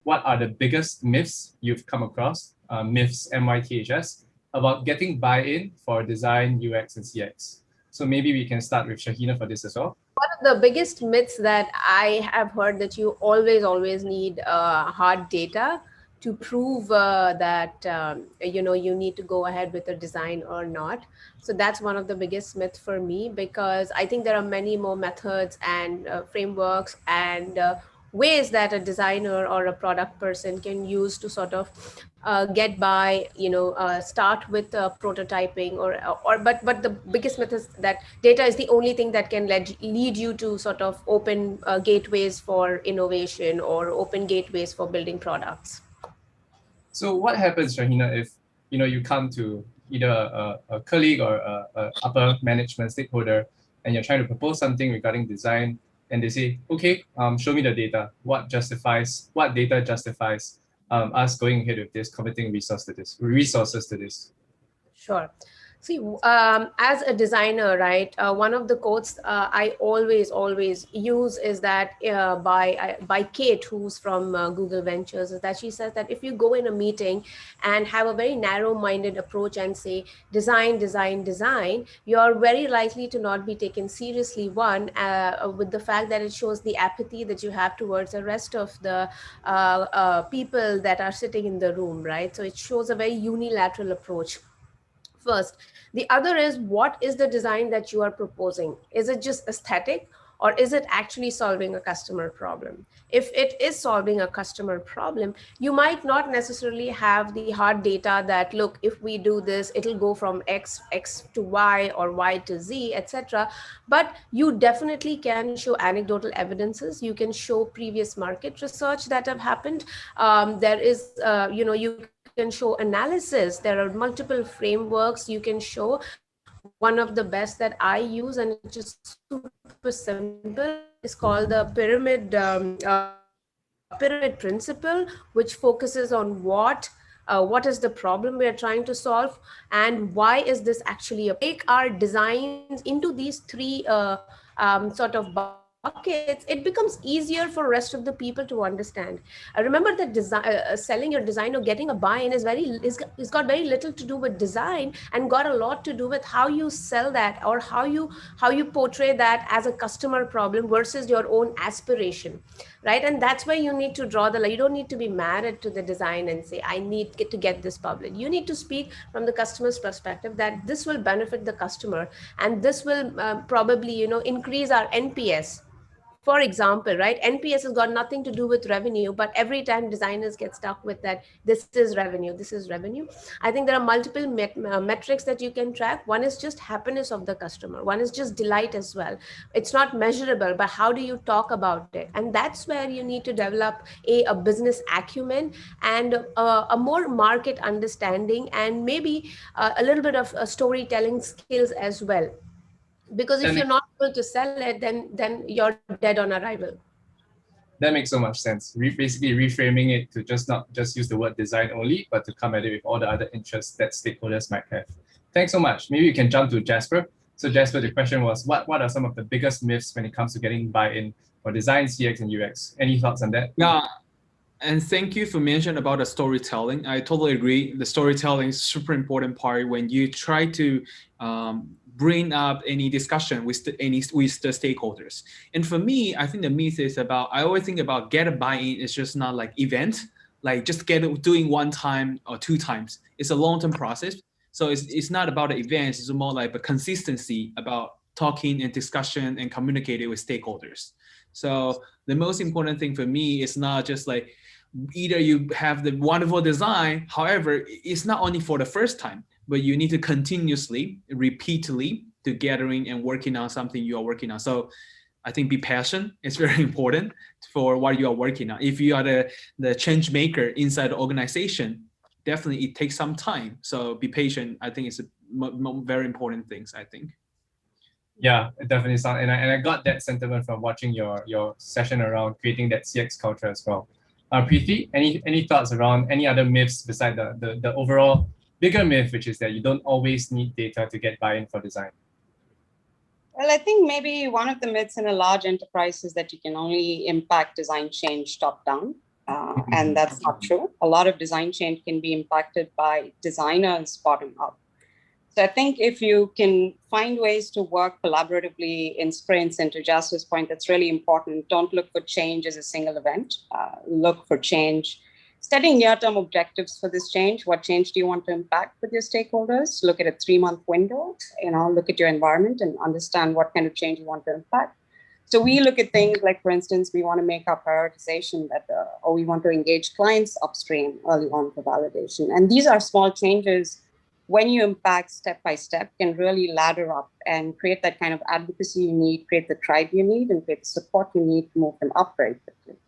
what are the biggest myths you've come across, myths, MYTHS, about getting buy-in for design, UX, and CX. So maybe we can start with Shahina for this as well. One of the biggest myths that I have heard that you always need hard data to prove that you need to go ahead with a design or not. So that's one of the biggest myths for me, because I think there are many more methods and frameworks and ways that a designer or a product person can use to sort of get by, start with prototyping, but the biggest myth is that data is the only thing that can lead you to sort of open gateways for innovation or open gateways for building products. So what happens, Shahina, if you come to either a colleague or a upper management stakeholder, and you're trying to propose something regarding design, and they say, okay, show me the data. What data justifies us going ahead with this, committing resources to this? Sure. See, as a designer, right, one of the quotes I always use is that by Kate, who's from Google Ventures, is that she says that if you go in a meeting and have a very narrow-minded approach and say design, design, design, you're very likely to not be taken seriously. One, with the fact that it shows the apathy that you have towards the rest of the people that are sitting in the room, right? So it shows a very unilateral approach first. The other is, what is the design that you are proposing? Is it just aesthetic, or is it actually solving a customer problem? If it is solving a customer problem, you might not necessarily have the hard data that, look, if we do this, it'll go from x to y or y to z, etc. But you definitely can show anecdotal evidences. You can show previous market research that have happened. There is you can show analysis. There are multiple frameworks you can show. One of the best that I use, and it's just super simple, is called the pyramid principle, which focuses on what is the problem we are trying to solve, and why is this actually a problem. Break our designs into these three sort of buckets, it becomes easier for rest of the people to understand. Remember that selling your design or getting a buy-in is got very little to do with design, and got a lot to do with how you sell that, or how you portray that as a customer problem versus your own aspiration, right? And that's where you need to draw the line. You don't need to be married to the design and say, I need to get this published. You need to speak from the customer's perspective, that this will benefit the customer, and this will probably increase our NPS. For example, right, NPS has got nothing to do with revenue, but every time designers get stuck with that, this is revenue, this is revenue. I think there are multiple metrics that you can track. One is just happiness of the customer, one is just delight as well. It's not measurable, but how do you talk about it? And that's where you need to develop a business acumen, and a more market understanding, and maybe a little bit of storytelling skills as well. Because if That you're makes, not able to sell it, then you're dead on arrival. that makes so much sense. Basically reframing it to just not just use the word design only, but to come at it with all the other interests that stakeholders might have. Thanks so much. Maybe we can jump to Jasper. So Jasper, the question was, what are some of the biggest myths when it comes to getting buy-in for design, CX, and UX? Any thoughts on that? Yeah, and thank you for mentioning about the storytelling. I totally agree. The storytelling is super important part when you try to bring up any discussion with the stakeholders. And for me, I think the myth is about, I always think about get a buy-in is just not like event, like just doing one time or two times. It's a long-term process. So it's not about the events, it's more like a consistency about talking and discussion and communicating with stakeholders. So the most important thing for me is not just like either you have the wonderful design, however, it's not only for the first time, but you need to continuously, repeatedly to gathering and working on something you are working on. So I think be patient is very important for what you are working on. If you are the change maker inside the organization, definitely it takes some time. So be patient. I think it's a very important things, I think. Yeah, it definitely sounds, and I got that sentiment from watching your session around creating that CX culture as well. Preeti, any thoughts around any other myths beside the overall bigger myth, which is that you don't always need data to get buy-in for design? Well, I think maybe one of the myths in a large enterprise is that you can only impact design change top down. And that's not true. A lot of design change can be impacted by designers bottom up. So I think if you can find ways to work collaboratively in sprints, and to Jasper's point, that's really important. Don't look for change as a single event. Look for change. Setting near-term objectives for this change. What change do you want to impact with your stakeholders? Look at a 3-month window. Look at your environment and understand what kind of change you want to impact. So we look at things like, for instance, we want to make our prioritization better, or we want to engage clients upstream early on for validation. And these are small changes when you impact step by step, can really ladder up and create that kind of advocacy you need, create the tribe you need, and create the support you need to move them up very quickly.